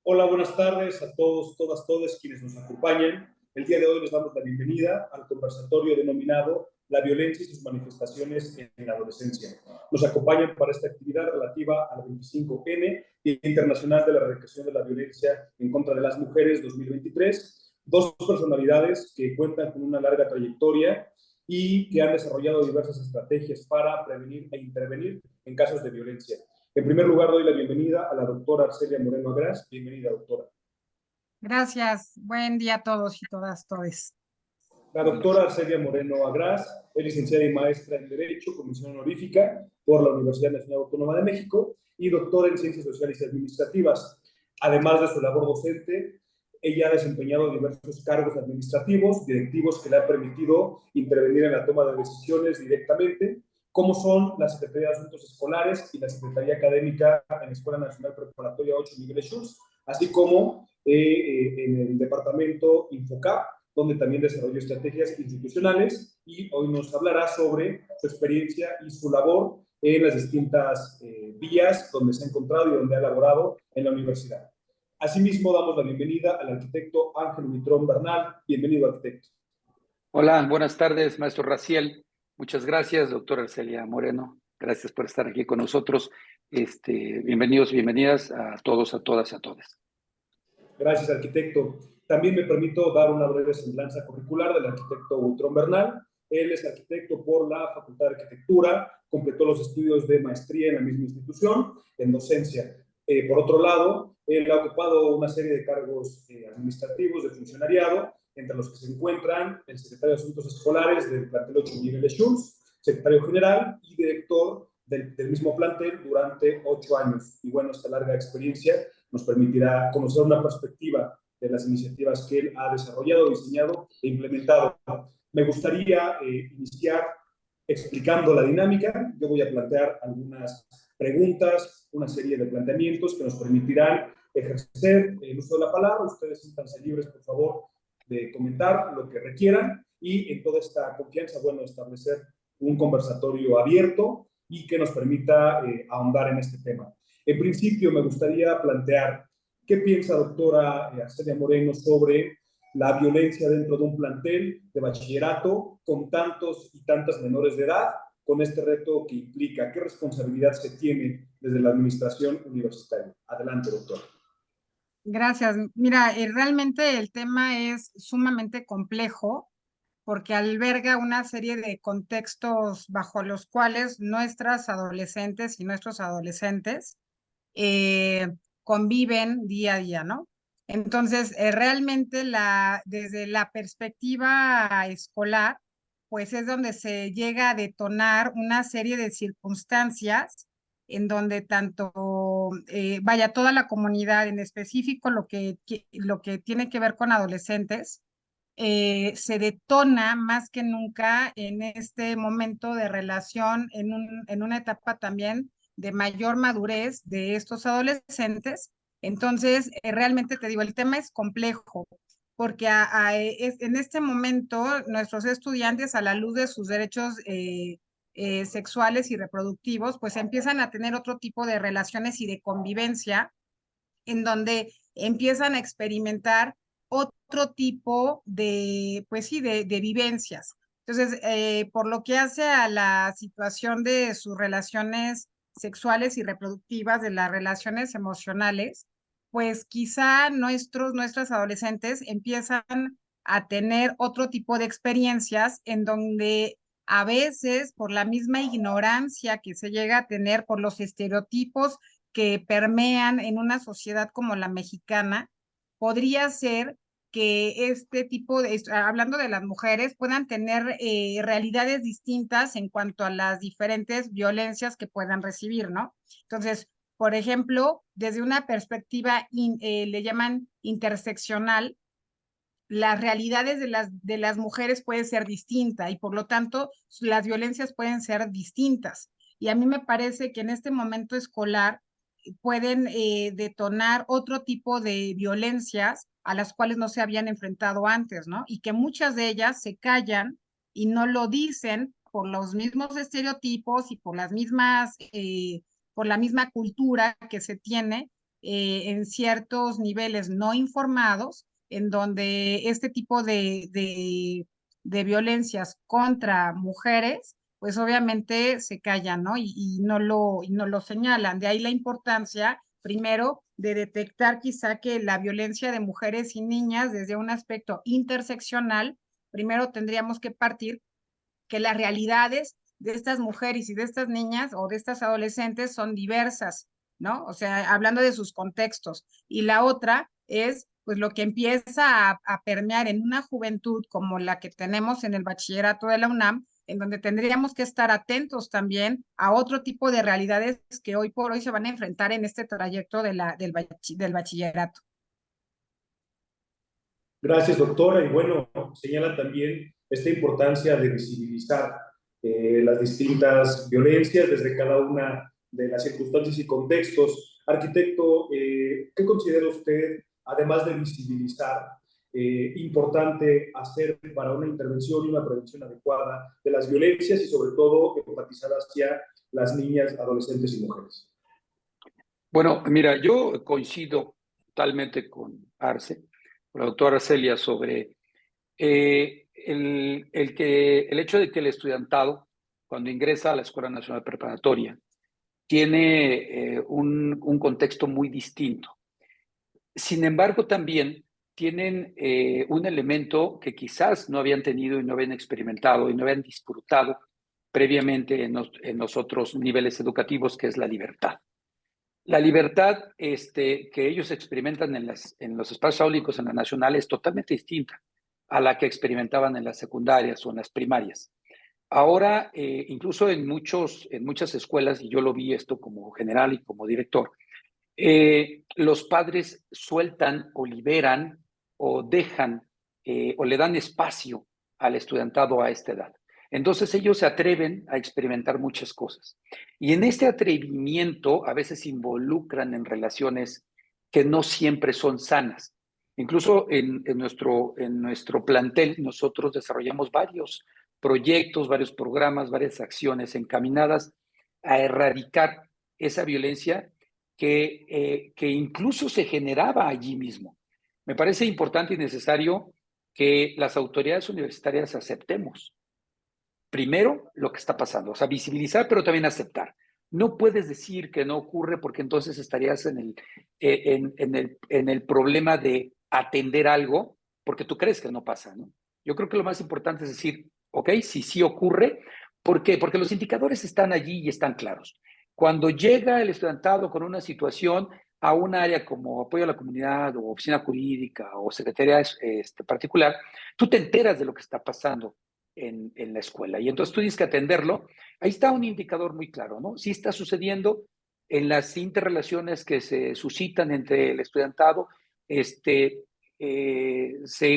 Hola, buenas tardes a todos, todas, todos quienes nos acompañan. El día de hoy les damos la bienvenida al conversatorio denominado La violencia y sus manifestaciones en la adolescencia. Nos acompañan para esta actividad relativa al 25N, Día Internacional de la Erradicación de la Violencia en contra de las Mujeres 2023, dos personalidades que cuentan con una larga trayectoria y que han desarrollado diversas estrategias para prevenir e intervenir en casos de violencia. En primer lugar, doy la bienvenida a la doctora Arcelia Moreno Agras. Bienvenida, doctora. Gracias. Buen día a todos y todas, todes. La doctora Arcelia Moreno Agras es licenciada y maestra en Derecho, comisión honorífica por la Universidad Nacional Autónoma de México y doctora en Ciencias Sociales y Administrativas. Además de su labor docente, ella ha desempeñado diversos cargos administrativos, directivos que le han permitido intervenir en la toma de decisiones directamente, como son la Secretaría de Asuntos Escolares y la Secretaría Académica en la Escuela Nacional Preparatoria 8 Miguel Schultz, así como en el departamento Infocap, donde también desarrolló estrategias institucionales, y hoy nos hablará sobre su experiencia y su labor en las distintas vías donde se ha encontrado y donde ha elaborado en la universidad. Asimismo, damos la bienvenida al arquitecto Ángel Huitrón Bernal. Bienvenido, arquitecto. Hola, buenas tardes, maestro Raciel. Muchas gracias, doctora Arcelia Moreno. Gracias por estar aquí con nosotros. Bienvenidos, bienvenidas a todos, a todas, a todos. Gracias, arquitecto. También me permito dar una breve semblanza curricular del arquitecto Huitrón Bernal. Él es arquitecto por la Facultad de Arquitectura, completó los estudios de maestría en la misma institución, en docencia. Por otro lado, él ha ocupado una serie de cargos administrativos de funcionariado, entre los que se encuentran el secretario de Asuntos Escolares del plantel 8 Miguel Schultz, secretario general y director del mismo plantel durante 8 años. Y bueno, esta larga experiencia nos permitirá conocer una perspectiva de las iniciativas que él ha desarrollado, diseñado e implementado. Me gustaría iniciar explicando la dinámica. Yo voy a plantear algunas preguntas, una serie de planteamientos que nos permitirán ejercer el uso de la palabra. Ustedes siéntanse libres, por favor, de comentar lo que requieran y en toda esta confianza, bueno, establecer un conversatorio abierto y que nos permita ahondar en este tema. En principio, me gustaría plantear qué piensa doctora Arcelia Moreno sobre la violencia dentro de un plantel de bachillerato con tantos y tantas menores de edad, con este reto que implica, qué responsabilidad se tiene desde la administración universitaria. Adelante, doctora. Gracias. Mira, realmente el tema es sumamente complejo porque alberga una serie de contextos bajo los cuales nuestras adolescentes y nuestros adolescentes eh, conviven día a día, ¿no? Entonces, realmente desde la perspectiva escolar, pues es donde se llega a detonar una serie de circunstancias en donde tanto, vaya, toda la comunidad, en específico lo que tiene que ver con adolescentes, se detona más que nunca en este momento de relación, en una etapa también de mayor madurez de estos adolescentes. Entonces, realmente te digo, el tema es complejo, porque en este momento nuestros estudiantes, a la luz de sus derechos sexuales y reproductivos, pues empiezan a tener otro tipo de relaciones y de convivencia en donde empiezan a experimentar otro tipo de, pues sí, de vivencias. Entonces, por lo que hace a la situación de sus relaciones sexuales y reproductivas, de las relaciones emocionales, pues quizá nuestras adolescentes empiezan a tener otro tipo de experiencias en donde a veces por la misma ignorancia que se llega a tener por los estereotipos que permean en una sociedad como la mexicana, podría ser que este tipo de, hablando de las mujeres, puedan tener realidades distintas en cuanto a las diferentes violencias que puedan recibir, ¿no? Entonces, por ejemplo, desde una perspectiva, le llaman interseccional, las realidades de las mujeres pueden ser distintas y por lo tanto las violencias pueden ser distintas. Y a mí me parece que en este momento escolar pueden detonar otro tipo de violencias a las cuales no se habían enfrentado antes, ¿no? Y que muchas de ellas se callan y no lo dicen por los mismos estereotipos y por la misma cultura que se tiene en ciertos niveles no informados, en donde este tipo de violencias contra mujeres, pues obviamente se callan, ¿no? Y no lo señalan. De ahí la importancia, primero, de detectar quizá que la violencia de mujeres y niñas desde un aspecto interseccional, primero tendríamos que partir que las realidades de estas mujeres y de estas niñas o de estas adolescentes son diversas, ¿no? O sea, hablando de sus contextos. Y la otra es, pues, lo que empieza a permear en una juventud como la que tenemos en el bachillerato de la UNAM, en donde tendríamos que estar atentos también a otro tipo de realidades que hoy por hoy se van a enfrentar en este trayecto del bachillerato. Gracias, doctora. Y bueno, señala también esta importancia de visibilizar las distintas violencias desde cada una de las circunstancias y contextos. Arquitecto, ¿qué considera usted, además de visibilizar, importante hacer para una intervención y una prevención adecuada de las violencias y sobre todo enfatizar hacia las niñas, adolescentes y mujeres? Bueno, mira, yo coincido totalmente con Arce, con la doctora Arcelia, sobre el hecho de que el estudiantado, cuando ingresa a la Escuela Nacional Preparatoria, tiene un contexto muy distinto. Sin embargo, también tienen un elemento que quizás no habían tenido y no habían experimentado y no habían disfrutado previamente en los otros niveles educativos, que es la libertad. La libertad que ellos experimentan en los espacios áulicos en la nacional es totalmente distinta a la que experimentaban en las secundarias o en las primarias. Ahora, incluso en muchas escuelas, y yo lo vi esto como general y como director, los padres sueltan o liberan o dejan o le dan espacio al estudiantado a esta edad. Entonces ellos se atreven a experimentar muchas cosas. Y en este atrevimiento a veces se involucran en relaciones que no siempre son sanas. Incluso en nuestro plantel nosotros desarrollamos varios proyectos, varios programas, varias acciones encaminadas a erradicar esa violencia que incluso se generaba allí mismo. Me parece importante y necesario que las autoridades universitarias aceptemos primero lo que está pasando, o sea, visibilizar, pero también aceptar. No puedes decir que no ocurre porque entonces estarías en el problema de atender algo porque tú crees que no pasa, ¿no? Yo creo que lo más importante es decir, ok, sí ocurre. ¿Por qué? Porque los indicadores están allí y están claros. Cuando llega el estudiantado con una situación a un área como apoyo a la comunidad o oficina jurídica o secretaría particular, tú te enteras de lo que está pasando en la escuela. Y entonces tú tienes que atenderlo. Ahí está un indicador muy claro, ¿no? Sí está sucediendo en las interrelaciones que se suscitan entre el estudiantado, se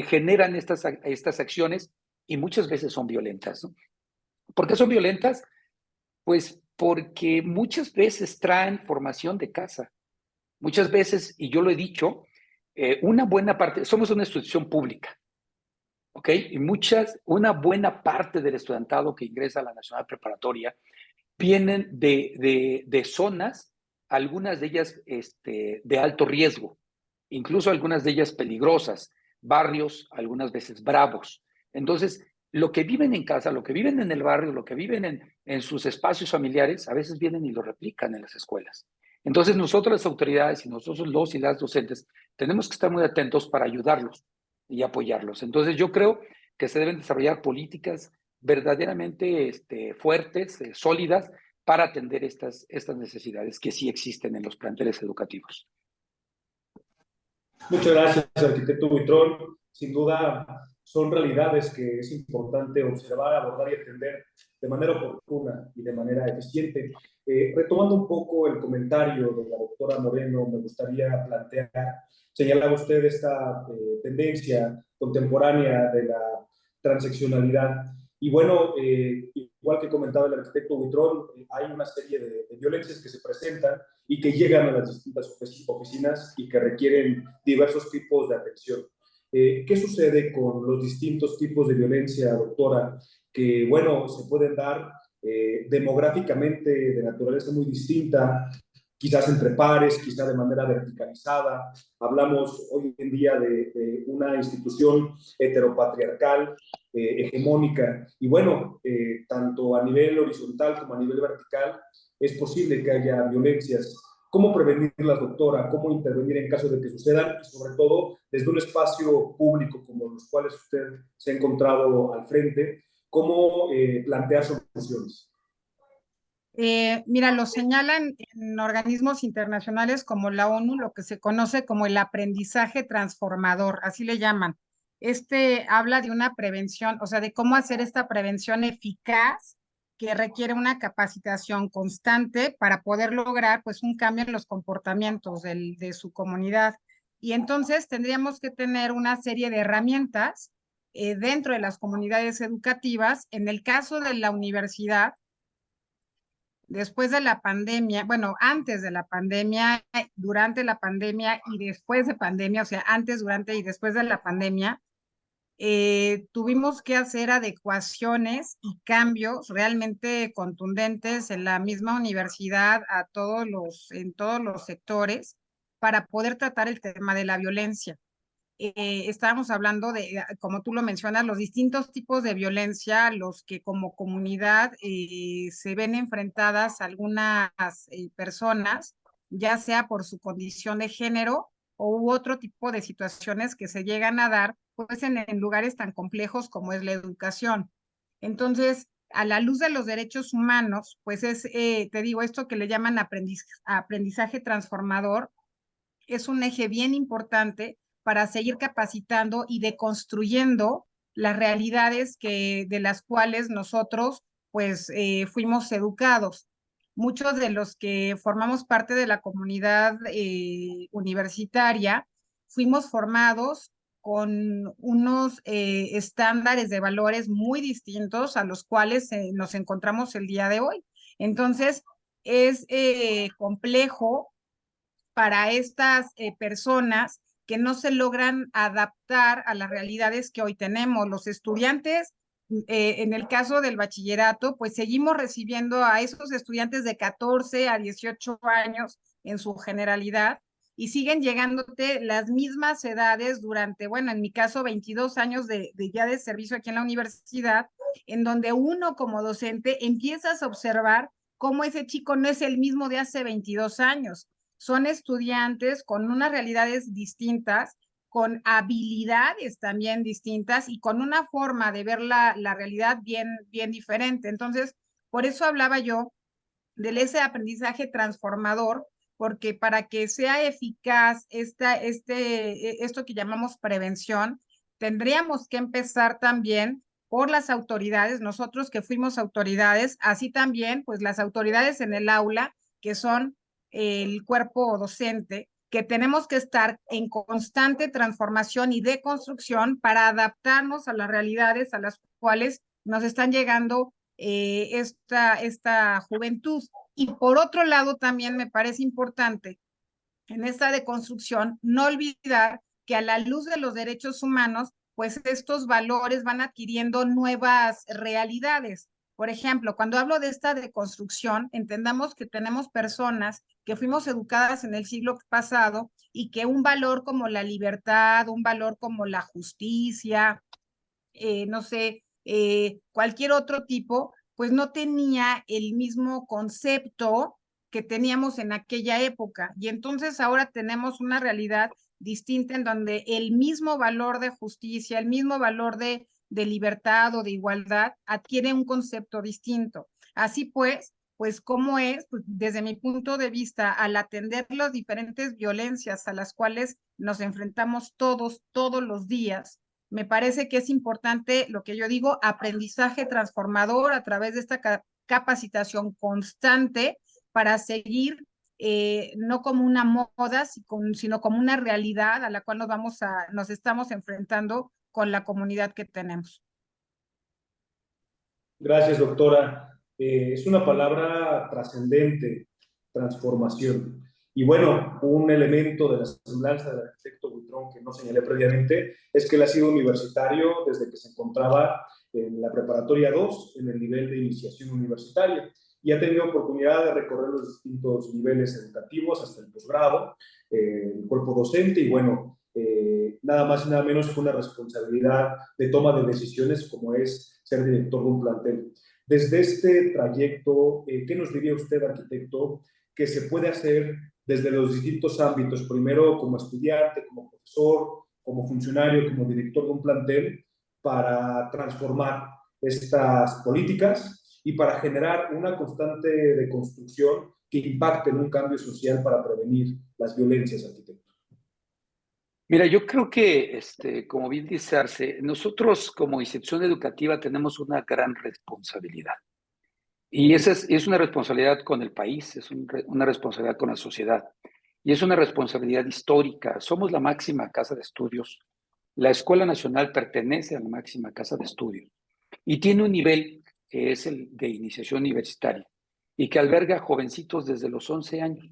generan estas acciones y muchas veces son violentas, ¿no? ¿Por qué son violentas? Pues porque muchas veces traen formación de casa. Muchas veces, y yo lo he dicho, una buena parte, somos una institución pública, ¿ok? Y una buena parte del estudiantado que ingresa a la Nacional Preparatoria vienen de zonas, algunas de ellas de alto riesgo, incluso algunas de ellas peligrosas, barrios algunas veces bravos. Entonces, lo que viven en casa, lo que viven en el barrio, lo que viven en sus espacios familiares, a veces vienen y lo replican en las escuelas. Entonces, nosotros las autoridades y nosotros los y las docentes tenemos que estar muy atentos para ayudarlos y apoyarlos. Entonces, yo creo que se deben desarrollar políticas verdaderamente fuertes, sólidas, para atender estas necesidades que sí existen en los planteles educativos. Muchas gracias, arquitecto Buitrón. Sin duda, son realidades que es importante observar, abordar y atender de manera oportuna y de manera eficiente. Retomando un poco el comentario de la doctora Moreno, me gustaría plantear, señalaba usted esta tendencia contemporánea de la transaccionalidad. Y bueno, igual que comentaba el arquitecto Buitrón, hay una serie de violencias que se presentan y que llegan a las distintas oficinas y que requieren diversos tipos de atención. ¿Qué sucede con los distintos tipos de violencia, doctora? Que, bueno, se pueden dar demográficamente de naturaleza muy distinta, quizás entre pares, quizás de manera verticalizada. Hablamos hoy en día de una institución heteropatriarcal, hegemónica, y bueno, tanto a nivel horizontal como a nivel vertical, es posible que haya violencias. ¿Cómo prevenirlas, doctora? ¿Cómo intervenir en caso de que sucedan? Y sobre todo, desde un espacio público como los cuales usted se ha encontrado al frente, ¿cómo plantear soluciones? Mira, lo señalan en organismos internacionales como la ONU, lo que se conoce como el aprendizaje transformador, así le llaman. Este habla de una prevención, o sea, de cómo hacer esta prevención eficaz que requiere una capacitación constante para poder lograr pues un cambio en los comportamientos de su comunidad. Y entonces tendríamos que tener una serie de herramientas dentro de las comunidades educativas. En el caso de la universidad, después de la pandemia, bueno, antes de la pandemia, durante la pandemia y después de pandemia, o sea, antes, durante y después de la pandemia, tuvimos que hacer adecuaciones y cambios realmente contundentes en la misma universidad en todos los sectores para poder tratar el tema de la violencia. Estábamos hablando de, como tú lo mencionas, los distintos tipos de violencia, los que como comunidad se ven enfrentadas algunas personas, ya sea por su condición de género u otro tipo de situaciones que se llegan a dar pues en lugares tan complejos como es la educación. Entonces, a la luz de los derechos humanos, pues te digo, esto que le llaman aprendizaje transformador, es un eje bien importante para seguir capacitando y deconstruyendo las realidades de las cuales nosotros pues fuimos educados. Muchos de los que formamos parte de la comunidad universitaria fuimos formados con unos estándares de valores muy distintos a los cuales nos encontramos el día de hoy. Entonces, es complejo para estas personas que no se logran adaptar a las realidades que hoy tenemos. Los estudiantes, en el caso del bachillerato, pues seguimos recibiendo a esos estudiantes de 14 a 18 años en su generalidad y siguen llegándote las mismas edades durante, bueno, en mi caso, 22 años ya de servicio aquí en la universidad, en donde uno como docente empiezas a observar cómo ese chico no es el mismo de hace 22 años. Son estudiantes con unas realidades distintas, con habilidades también distintas y con una forma de ver la realidad bien diferente. Entonces, por eso hablaba yo de ese aprendizaje transformador, porque para que sea eficaz esto que llamamos prevención, tendríamos que empezar también por las autoridades, nosotros que fuimos autoridades, así también pues las autoridades en el aula, que son el cuerpo docente, que tenemos que estar en constante transformación y deconstrucción para adaptarnos a las realidades a las cuales nos están llegando esta juventud. Y por otro lado, también me parece importante en esta deconstrucción no olvidar que a la luz de los derechos humanos, pues estos valores van adquiriendo nuevas realidades. Por ejemplo, cuando hablo de esta deconstrucción, entendamos que tenemos personas que fuimos educadas en el siglo pasado y que un valor como la libertad, un valor como la justicia, no sé, cualquier otro tipo, pues no tenía el mismo concepto que teníamos en aquella época. Y entonces ahora tenemos una realidad distinta en donde el mismo valor de justicia, el mismo valor de libertad o de igualdad adquiere un concepto distinto. Así pues cómo es, pues, desde mi punto de vista, al atender las diferentes violencias a las cuales nos enfrentamos todos los días, me parece que es importante lo que yo digo, aprendizaje transformador a través de esta capacitación constante para seguir no como una moda, sino como una realidad a la cual nos estamos enfrentando con la comunidad que tenemos. Gracias, doctora. Es una palabra trascendente, transformación. Y bueno, un elemento de la semblanza del arquitecto Buitrón que no señalé previamente es que él ha sido universitario desde que se encontraba en la preparatoria 2, en el nivel de iniciación universitaria. y ha tenido oportunidad de recorrer los distintos niveles educativos hasta el posgrado, el cuerpo docente y bueno, nada más y nada menos que una responsabilidad de toma de decisiones como es ser director de un plantel. Desde este trayecto, ¿qué nos diría usted, arquitecto, que se puede hacer desde los distintos ámbitos? Primero como estudiante, como profesor, como funcionario, como director de un plantel, para transformar estas políticas y para generar una constante de construcción que impacte en un cambio social para prevenir las violencias, arquitecto. Mira, yo creo que, como bien dice Arce, nosotros como institución educativa tenemos una gran responsabilidad. Y esa es una responsabilidad con el país, una responsabilidad con la sociedad. Y es una responsabilidad histórica. Somos la máxima casa de estudios. La Escuela Nacional pertenece a la máxima casa de estudios y tiene un nivel que es el de iniciación universitaria y que alberga jovencitos desde los 11 años.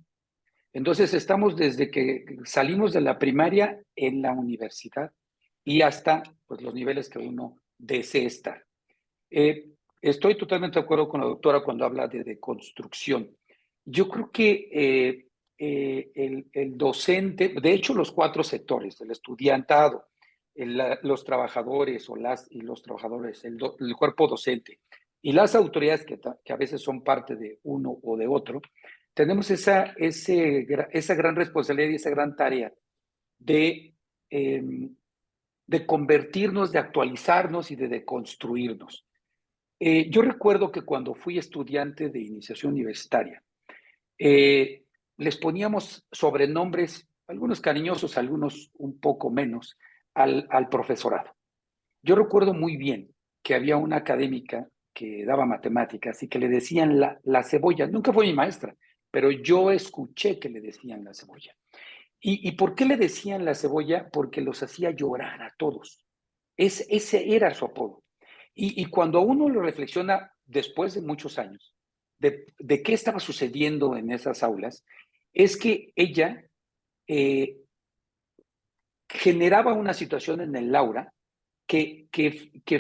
Entonces estamos desde que salimos de la primaria en la universidad y hasta pues, los niveles que uno desee estar. Estoy totalmente de acuerdo con la doctora cuando habla de deconstrucción. Yo creo que el docente, de hecho los 4 sectores, el estudiantado, los trabajadores y los trabajadores, el cuerpo docente y las autoridades que a veces son parte de uno o de otro, tenemos esa gran responsabilidad y esa gran tarea de, de convertirnos, de actualizarnos y de deconstruirnos. Yo recuerdo que cuando fui estudiante de iniciación universitaria, les poníamos sobrenombres, algunos cariñosos, algunos un poco menos, al profesorado. Yo recuerdo muy bien que había una académica que daba matemáticas y que le decían la cebolla. Nunca fue mi maestra, pero yo escuché que le decían la cebolla. ¿Y por qué le decían la cebolla? Porque los hacía llorar a todos. Ese era su apodo. Y cuando uno lo reflexiona después de muchos años, de qué estaba sucediendo en esas aulas, es que ella generaba una situación en el aula que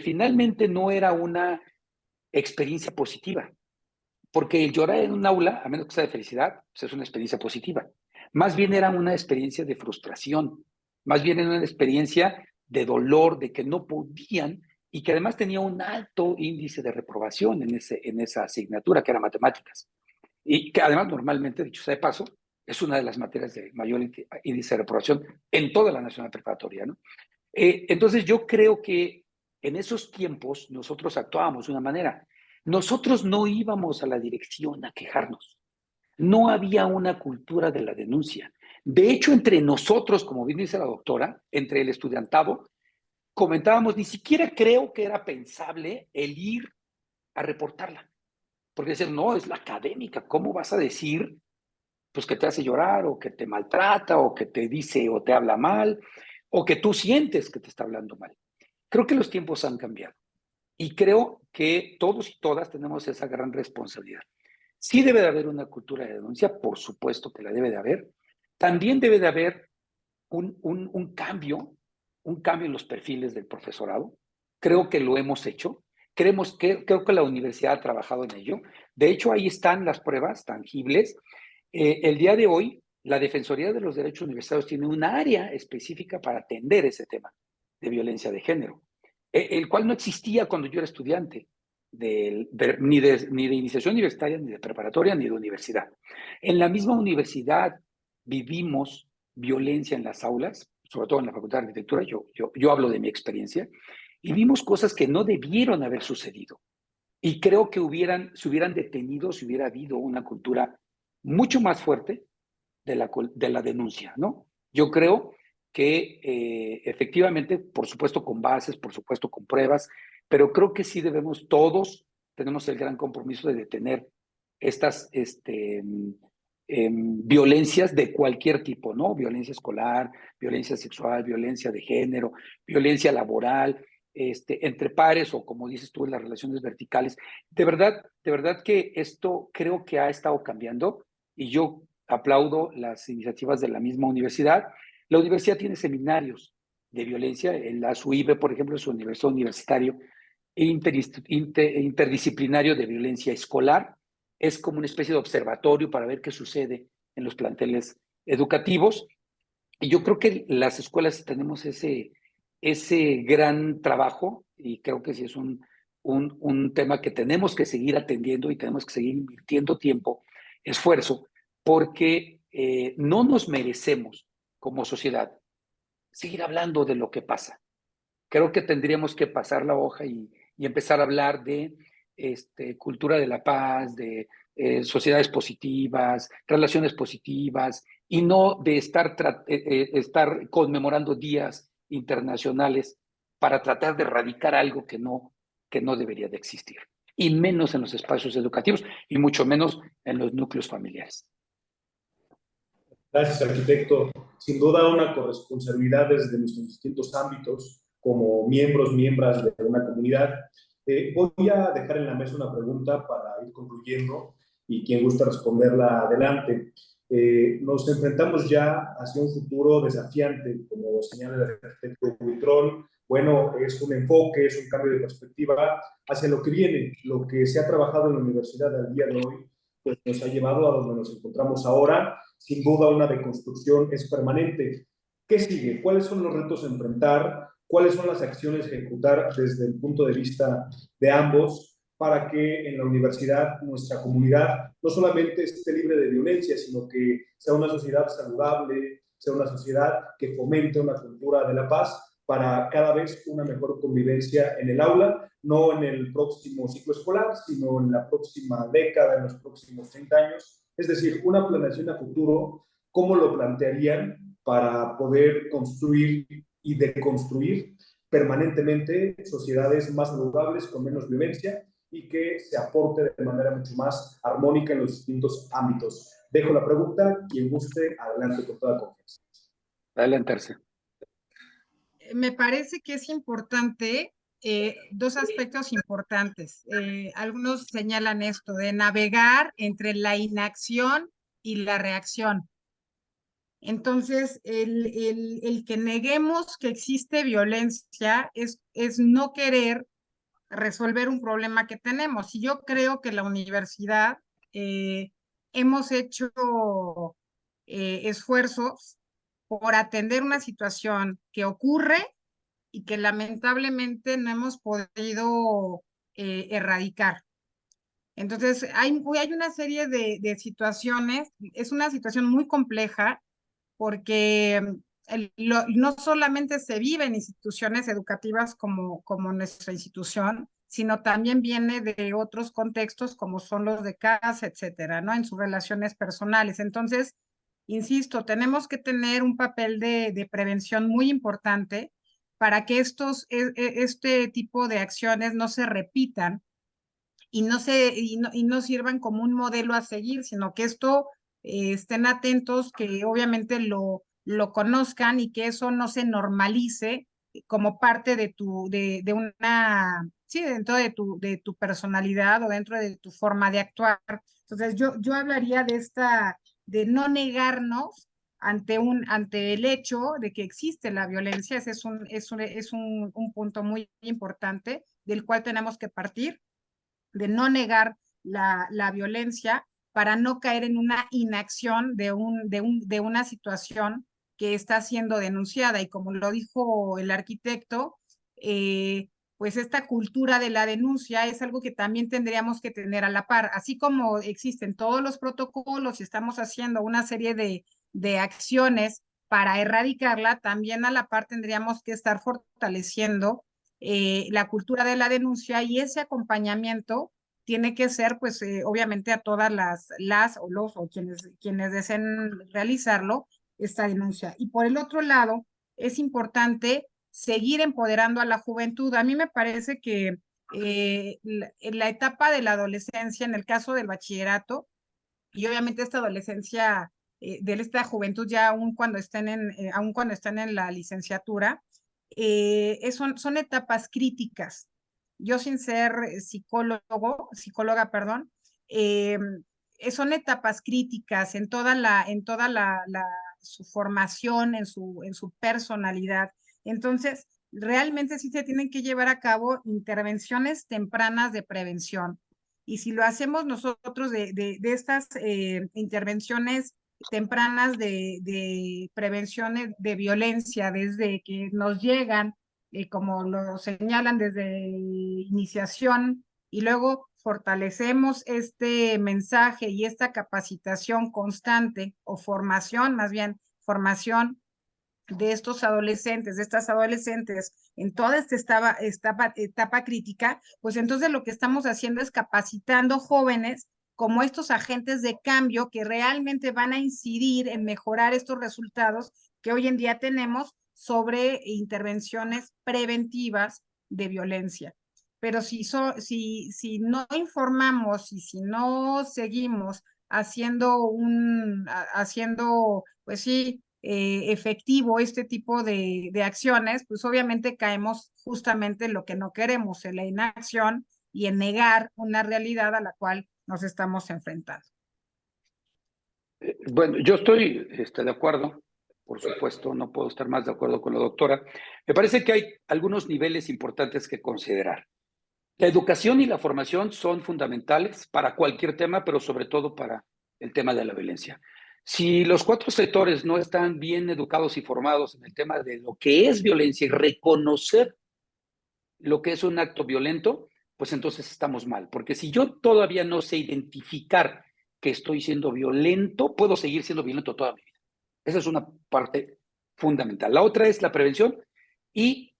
finalmente no era una experiencia positiva, porque el llorar en un aula, a menos que sea de felicidad, pues es una experiencia positiva. Más bien era una experiencia de frustración, más bien era una experiencia de dolor, de que no podían y que además tenía un alto índice de reprobación en esa asignatura que era matemáticas. Y que además normalmente, dicho sea de paso, es una de las materias de mayor índice de reprobación en toda la nacional preparatoria, ¿no? Entonces yo creo que en esos tiempos nosotros actuábamos de una manera. Nosotros no íbamos a la dirección a quejarnos. No había una cultura de la denuncia. De hecho, entre nosotros, como bien dice la doctora, entre el estudiantado, comentábamos, ni siquiera creo que era pensable el ir a reportarla. Porque decían, no, es la académica, ¿cómo vas a decir pues que te hace llorar o que te maltrata o que te dice o te habla mal o que tú sientes que te está hablando mal? Creo que los tiempos han cambiado y creo que todos y todas tenemos esa gran responsabilidad. Sí debe de haber una cultura de denuncia, por supuesto que la debe de haber. También debe de haber un cambio en los perfiles del profesorado. Creo que lo hemos hecho. Creo que la universidad ha trabajado en ello. De hecho, ahí están las pruebas tangibles. El día de hoy, la Defensoría de los Derechos Universitarios tiene un área específica para atender ese tema de violencia de género, el cual no existía cuando yo era estudiante, ni de iniciación universitaria, ni de preparatoria, ni de universidad. En la misma universidad vivimos violencia en las aulas, sobre todo en la Facultad de Arquitectura, yo hablo de mi experiencia, y vimos cosas que no debieron haber sucedido. Y creo que se hubieran detenido si hubiera habido una cultura mucho más fuerte de la denuncia, ¿no? Yo creo que efectivamente, por supuesto con bases, por supuesto con pruebas, pero creo que sí debemos todos, tenemos el gran compromiso de detener estas violencias de cualquier tipo, ¿no? Violencia escolar, violencia sexual, violencia de género, violencia laboral, entre pares o como dices tú, en las relaciones verticales. De verdad que esto creo que ha estado cambiando y yo aplaudo las iniciativas de la misma universidad. La universidad tiene seminarios de violencia, la SUIBE, por ejemplo, es un universitario interdisciplinario de violencia escolar, es como una especie de observatorio para ver qué sucede en los planteles educativos. Y yo creo que las escuelas tenemos ese gran trabajo, y creo que sí es un tema que tenemos que seguir atendiendo y tenemos que seguir invirtiendo tiempo, esfuerzo, porque no nos merecemos como sociedad seguir hablando de lo que pasa. Creo que tendríamos que pasar la hoja y empezar a hablar de cultura de la paz, de sociedades positivas, relaciones positivas, y no de estar conmemorando días internacionales para tratar de erradicar algo que no debería de existir, y menos en los espacios educativos, y mucho menos en los núcleos familiares. Gracias, arquitecto. Sin duda, una corresponsabilidad desde nuestros distintos ámbitos, como miembros, miembros de una comunidad. Voy a dejar en la mesa una pregunta para ir concluyendo y quien gusta responderla, adelante. Nos enfrentamos ya hacia un futuro desafiante, como señala el arquitecto Buitrón. Bueno, es un enfoque, es un cambio de perspectiva hacia lo que viene, lo que se ha trabajado en la universidad al día de hoy, pues nos ha llevado a donde nos encontramos ahora. Sin duda, una deconstrucción es permanente. ¿Qué sigue? ¿Cuáles son los retos a enfrentar? ¿Cuáles son las acciones a ejecutar desde el punto de vista de ambos para que en la universidad nuestra comunidad no solamente esté libre de violencia, sino que sea una sociedad saludable, sea una sociedad que fomente una cultura de la paz para cada vez una mejor convivencia en el aula, no en el próximo ciclo escolar, sino en la próxima década, en los próximos 30 años? Es decir, una planeación a futuro, ¿cómo lo plantearían para poder construir y deconstruir permanentemente sociedades más saludables, con menos violencia y que se aporte de manera mucho más armónica en los distintos ámbitos? Dejo la pregunta, quien guste, adelante con toda confianza. Adelantarse. Me parece que es importante, dos aspectos importantes. Algunos señalan esto de navegar entre la inacción y la reacción. Entonces, el que neguemos que existe violencia es no querer resolver un problema que tenemos. Y yo creo que la universidad hemos hecho esfuerzos por atender una situación que ocurre y que lamentablemente no hemos podido erradicar. Entonces, hay una serie de situaciones, es una situación muy compleja porque no solamente se vive en instituciones educativas como nuestra institución, sino también viene de otros contextos como son los de casa, etcétera, ¿no? En sus relaciones personales. Entonces, insisto, tenemos que tener un papel de prevención muy importante para que este tipo de acciones no se repitan y no sirvan como un modelo a seguir, sino que esto estén atentos, que obviamente lo conozcan y que eso no se normalice como parte de una, sí, dentro de tu personalidad o dentro de tu forma de actuar. Entonces, yo hablaría de no negarnos ante el hecho de que existe la violencia. Ese es un punto muy importante del cual tenemos que partir, de no negar la violencia para no caer en una inacción de una situación que está siendo denunciada. Y como lo dijo el arquitecto, pues esta cultura de la denuncia es algo que también tendríamos que tener a la par. Así como existen todos los protocolos y estamos haciendo una serie de acciones para erradicarla, también a la par tendríamos que estar fortaleciendo la cultura de la denuncia, y ese acompañamiento tiene que ser, pues, obviamente a todas las o los o quienes deseen realizarlo, esta denuncia. Y por el otro lado, es importante seguir empoderando a la juventud. A mí me parece que en la etapa de la adolescencia, en el caso del bachillerato, y obviamente esta adolescencia de esta juventud ya aún cuando estén en la licenciatura, son etapas críticas. Yo, sin ser psicóloga, perdón, son etapas críticas en toda su formación, en su personalidad. Entonces, realmente sí se tienen que llevar a cabo intervenciones tempranas de prevención. Y si lo hacemos nosotros de estas intervenciones tempranas de prevención de violencia, desde que nos llegan, como lo señalan desde iniciación, y luego fortalecemos este mensaje y esta capacitación constante, o formación, más bien, formación de estos adolescentes, de estas adolescentes, en toda esta etapa crítica, pues entonces lo que estamos haciendo es capacitando jóvenes como estos agentes de cambio que realmente van a incidir en mejorar estos resultados que hoy en día tenemos sobre intervenciones preventivas de violencia. Pero si no informamos y si no seguimos haciendo, pues sí, efectivo este tipo de acciones, pues obviamente caemos justamente en lo que no queremos, en la inacción y en negar una realidad a la cual nos estamos enfrentando. Bueno, yo estoy de acuerdo, por supuesto, no puedo estar más de acuerdo con la doctora. Me parece que hay algunos niveles importantes que considerar. La educación y la formación son fundamentales para cualquier tema, pero sobre todo para el tema de la violencia. Si los 4 sectores no están bien educados y formados en el tema de lo que es violencia y reconocer lo que es un acto violento, pues entonces estamos mal. Porque si yo todavía no sé identificar que estoy siendo violento, puedo seguir siendo violento toda mi vida. Esa es una parte fundamental. La otra es la prevención y,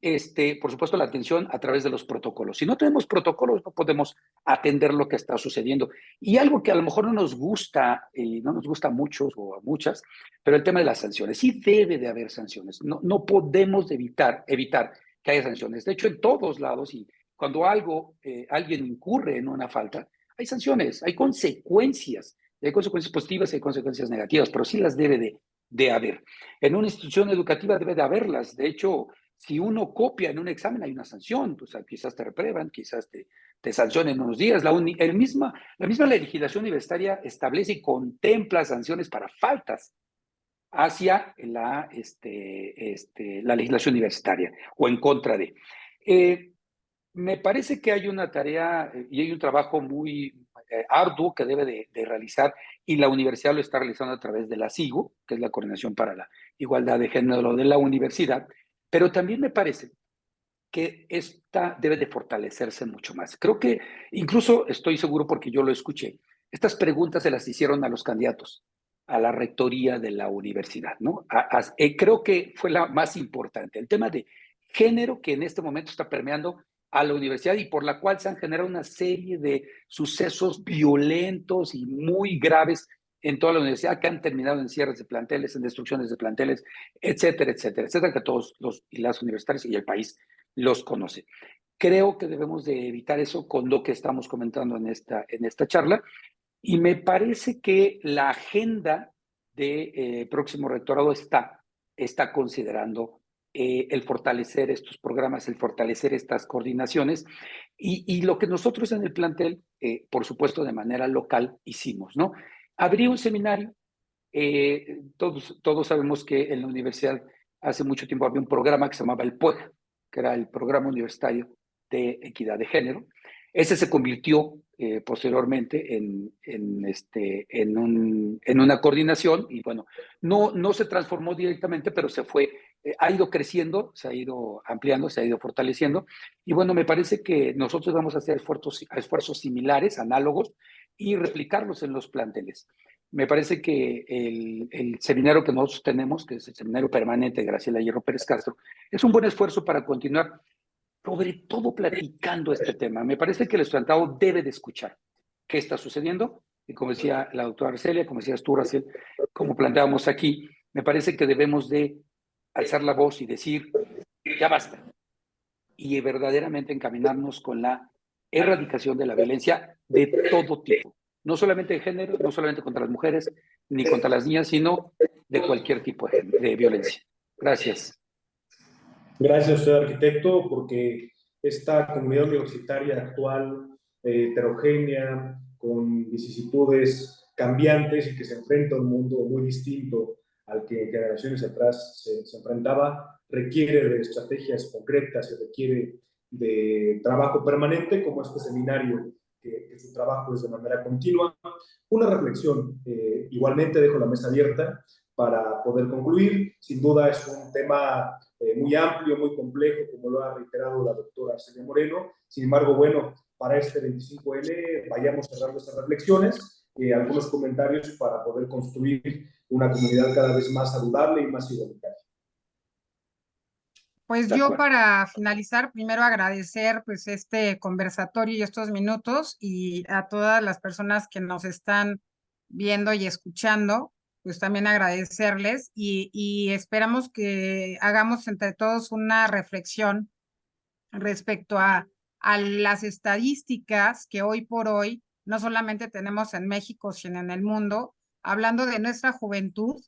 por supuesto, la atención a través de los protocolos. Si no tenemos protocolos, no podemos atender lo que está sucediendo. Y algo que a lo mejor no nos gusta, no nos gusta a muchos o a muchas, pero el tema de las sanciones. Sí debe de haber sanciones. No podemos evitar que haya sanciones. De hecho, en todos lados, y cuando alguien incurre en una falta, hay sanciones, hay consecuencias. Hay consecuencias positivas y hay consecuencias negativas, pero sí las debe de haber. En una institución educativa debe de haberlas. De hecho, si uno copia en un examen, hay una sanción. O sea, quizás te reprueban, quizás te sancionen unos días. La misma legislación universitaria establece y contempla sanciones para faltas hacia la legislación universitaria o en contra de. Me parece que hay una tarea y hay un trabajo muy arduo que debe de realizar y la universidad lo está realizando a través de la SIGU, que es la Coordinación para la Igualdad de Género de la universidad, pero también me parece que esta debe de fortalecerse mucho más. Creo que incluso estoy seguro porque yo lo escuché, estas preguntas se las hicieron a los candidatos a la rectoría de la universidad, ¿no? Creo que fue la más importante, el tema de género que en este momento está permeando a la universidad y por la cual se han generado una serie de sucesos violentos y muy graves en toda la universidad que han terminado en cierres de planteles, en destrucciones de planteles, etcétera, etcétera, etcétera, que todos los y las universitarios y el país los conoce. Creo que debemos de evitar eso con lo que estamos comentando en esta charla y me parece que la agenda de próximo rectorado está considerando el fortalecer estos programas, el fortalecer estas coordinaciones y lo que nosotros en el plantel, por supuesto de manera local, hicimos, ¿no? Abrí un seminario, todos sabemos que en la universidad hace mucho tiempo había un programa que se llamaba el PUEG, que era el Programa Universitario de Equidad de Género. Ese se convirtió posteriormente en una coordinación y bueno, no se transformó directamente, pero ha ido creciendo, se ha ido ampliando, se ha ido fortaleciendo. Y bueno, me parece que nosotros vamos a hacer esfuerzos similares, análogos, y replicarlos en los planteles. Me parece que el seminario que nosotros tenemos, que es el seminario permanente de Graciela Hierro Pérez Castro, es un buen esfuerzo para continuar, sobre todo platicando este tema. Me parece que el estudiantado debe de escuchar qué está sucediendo, y como decía la doctora Arcelia, como decías tú, Raciel, como planteábamos aquí, me parece que debemos de alzar la voz y decir, ya basta, y verdaderamente encaminarnos con la erradicación de la violencia de todo tipo, no solamente de género, no solamente contra las mujeres, ni contra las niñas, sino de cualquier tipo de violencia. Gracias. Gracias a usted, arquitecto, porque esta comunidad universitaria actual, heterogénea, con vicisitudes cambiantes y que se enfrenta a un mundo muy distinto al que generaciones atrás se enfrentaba, requiere de estrategias concretas, se requiere de trabajo permanente como este seminario que su trabajo es de manera continua. Una reflexión, igualmente dejo la mesa abierta para poder concluir. Sin duda es un tema muy amplio, muy complejo, como lo ha reiterado la doctora Arcelia Moreno. Sin embargo, bueno, para este 25N vayamos cerrando estas reflexiones, algunos comentarios para poder construir una comunidad cada vez más saludable y más igualitaria. Pues yo para finalizar, primero agradecer pues este conversatorio y estos minutos y a todas las personas que nos están viendo y escuchando, pues también agradecerles y esperamos que hagamos entre todos una reflexión respecto a las estadísticas que hoy por hoy no solamente tenemos en México, sino en el mundo. Hablando de nuestra juventud,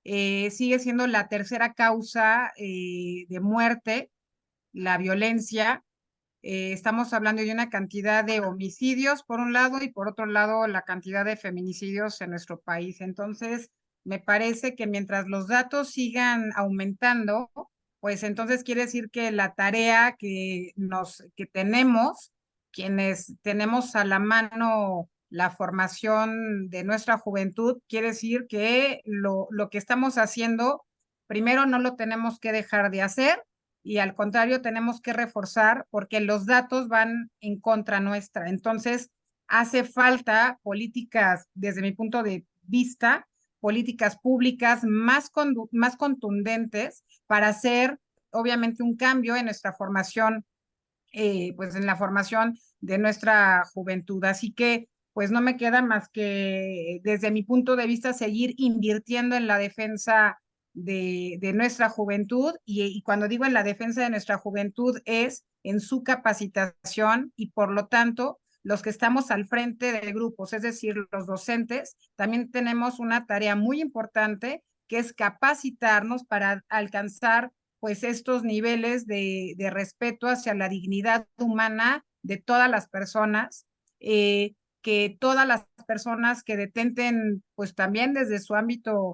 sigue siendo la tercera causa de muerte, la violencia. Estamos hablando de una cantidad de homicidios por un lado y por otro lado la cantidad de feminicidios en nuestro país. Entonces, me parece que mientras los datos sigan aumentando, pues entonces quiere decir que la tarea que tenemos, quienes tenemos a la mano la formación de nuestra juventud, quiere decir que lo que estamos haciendo, primero no lo tenemos que dejar de hacer y al contrario tenemos que reforzar porque los datos van en contra nuestra. Entonces, hace falta políticas, desde mi punto de vista, políticas públicas más contundentes para hacer, obviamente, un cambio en nuestra formación, pues en la formación de nuestra juventud. Así que, pues no me queda más que, desde mi punto de vista, seguir invirtiendo en la defensa de nuestra juventud y cuando digo en la defensa de nuestra juventud es en su capacitación y por lo tanto los que estamos al frente de grupos, es decir, los docentes, también tenemos una tarea muy importante que es capacitarnos para alcanzar pues estos niveles de respeto hacia la dignidad humana de todas las personas, que todas las personas que detenten pues también desde su ámbito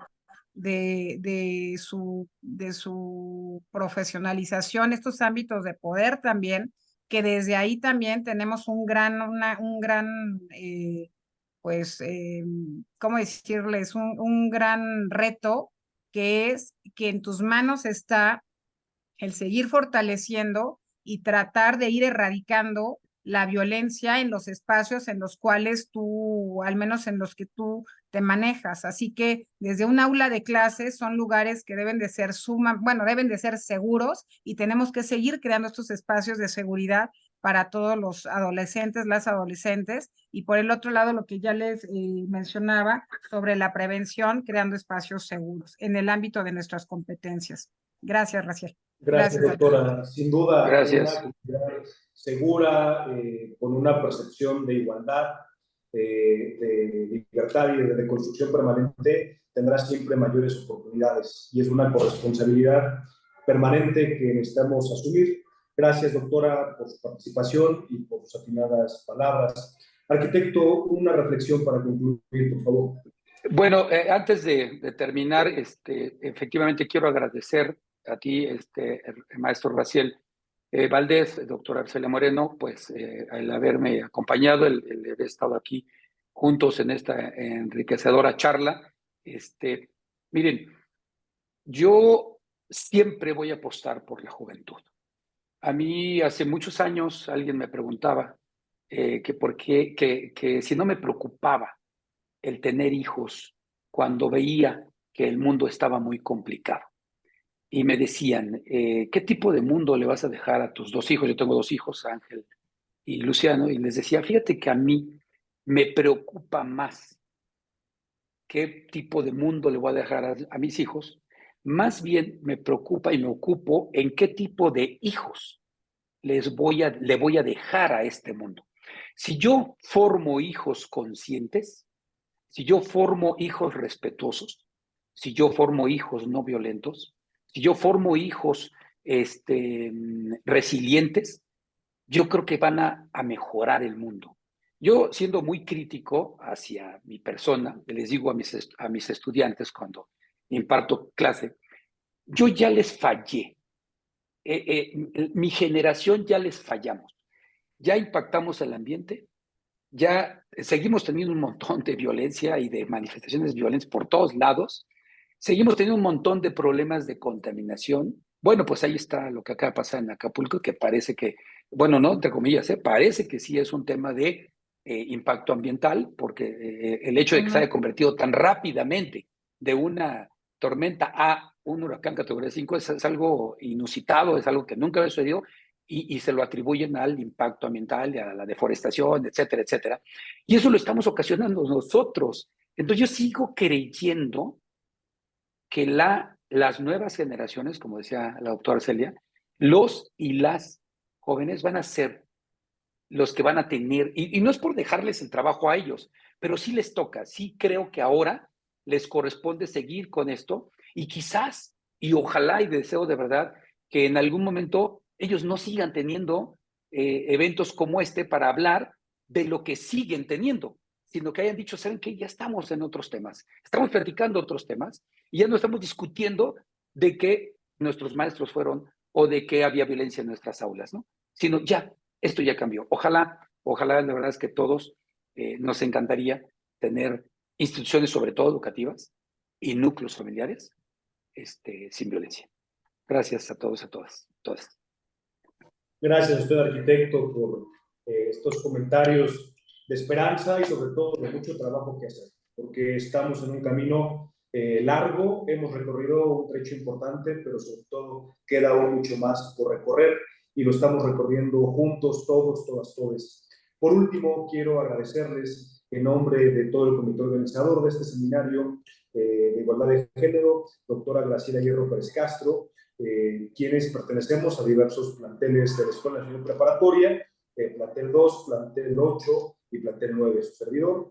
de su profesionalización, estos ámbitos de poder también, que desde ahí también tenemos un gran pues, ¿cómo decirles? Un gran reto que es que en tus manos está el seguir fortaleciendo y tratar de ir erradicando la violencia en los espacios en los cuales tú, al menos en los que tú te manejas. Así que desde un aula de clases son lugares que deben de ser deben de ser seguros y tenemos que seguir creando estos espacios de seguridad para todos los adolescentes, las adolescentes, y por el otro lado lo que ya les mencionaba sobre la prevención, creando espacios seguros en el ámbito de nuestras competencias. Gracias, Raciel. Gracias, doctora. Sin duda, gracias. una comunidad segura, con una percepción de igualdad, de libertad y de reconstrucción permanente, tendrá siempre mayores oportunidades y es una corresponsabilidad permanente que necesitamos asumir. Gracias, doctora, por su participación y por sus atinadas palabras. Arquitecto, una reflexión para concluir, por favor. Bueno, antes de terminar, efectivamente quiero agradecer a ti, el maestro Raciel Valdés, doctor Arcelia Moreno, pues el haberme acompañado, el haber estado aquí juntos en esta enriquecedora charla. Miren, yo siempre voy a apostar por la juventud. A mí hace muchos años alguien me preguntaba que por qué, que si no me preocupaba el tener hijos cuando veía que el mundo estaba muy complicado. Y me decían, ¿qué tipo de mundo le vas a dejar a tus dos hijos? Yo tengo dos hijos, Ángel y Luciano, y les decía, fíjate que a mí me preocupa más qué tipo de mundo le voy a dejar a mis hijos, más bien me preocupa y me ocupo en qué tipo de hijos le voy a dejar a este mundo. Si yo formo hijos conscientes, si yo formo hijos respetuosos, si yo formo hijos no violentos, si yo formo hijos resilientes, yo creo que van a mejorar el mundo. Yo, siendo muy crítico hacia mi persona, les digo a mis estudiantes cuando imparto clase, yo ya les fallé. Mi generación ya les fallamos. Ya impactamos el ambiente, ya seguimos teniendo un montón de violencia y de manifestaciones violentas por todos lados. Seguimos teniendo un montón de problemas de contaminación. Bueno, pues ahí está lo que acaba de pasar en Acapulco, que parece que, bueno, no, entre comillas, parece que sí es un tema de impacto ambiental, porque el hecho de que se haya convertido tan rápidamente de una tormenta a un huracán categoría 5 es algo inusitado, es algo que nunca había sucedido y se lo atribuyen al impacto ambiental, a la deforestación, etcétera, etcétera. Y eso lo estamos ocasionando nosotros. Entonces yo sigo creyendo que las nuevas generaciones, como decía la doctora Celia, los y las jóvenes van a ser los que van a tener, y no es por dejarles el trabajo a ellos, pero sí les toca, sí creo que ahora les corresponde seguir con esto y quizás, y ojalá y deseo de verdad, que en algún momento ellos no sigan teniendo eventos como este para hablar de lo que siguen teniendo, sino que hayan dicho, ¿saben qué? Ya estamos en otros temas, estamos platicando otros temas y ya no estamos discutiendo de que nuestros maestros fueron o de que había violencia en nuestras aulas, ¿no? Sino ya, esto ya cambió. Ojalá, ojalá, la verdad es que todos nos encantaría tener instituciones, sobre todo educativas, y núcleos familiares sin violencia. Gracias a todos, a todas, todas. Gracias a usted, arquitecto, por estos comentarios de esperanza y sobre todo de mucho trabajo que hacer, porque estamos en un camino largo, hemos recorrido un trecho importante, pero sobre todo queda aún mucho más por recorrer y lo estamos recorriendo juntos, todos, todas, todes. Por último, quiero agradecerles en nombre de todo el comité organizador de este seminario de igualdad de género, doctora Graciela Hierro Pérez Castro, quienes pertenecemos a diversos planteles de la Escuela Nacional Preparatoria, plantel 2, plantel 8 y plantel 9, su servidor,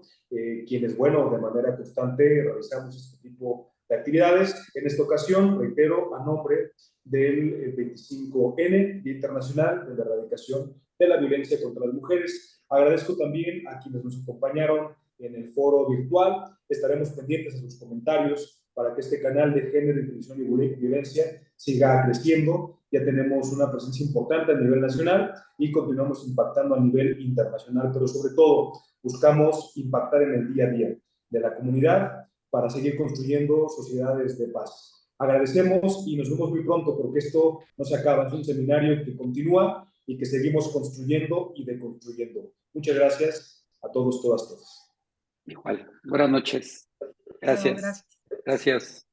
quienes, bueno, de manera constante realizamos este tipo de actividades. En esta ocasión, reitero, a nombre del 25N, Día Internacional de la Erradicación de la Violencia contra las Mujeres. Agradezco también a quienes nos acompañaron en el foro virtual. Estaremos pendientes de sus comentarios para que este canal de género, inclusión y violencia siga creciendo. Ya tenemos una presencia importante a nivel nacional y continuamos impactando a nivel internacional, pero sobre todo buscamos impactar en el día a día de la comunidad para seguir construyendo sociedades de paz. Agradecemos y nos vemos muy pronto porque esto no se acaba, es un seminario que continúa y que seguimos construyendo y deconstruyendo. Muchas gracias a todos, todas, todas. Igual. Buenas noches. Gracias. Gracias. Gracias.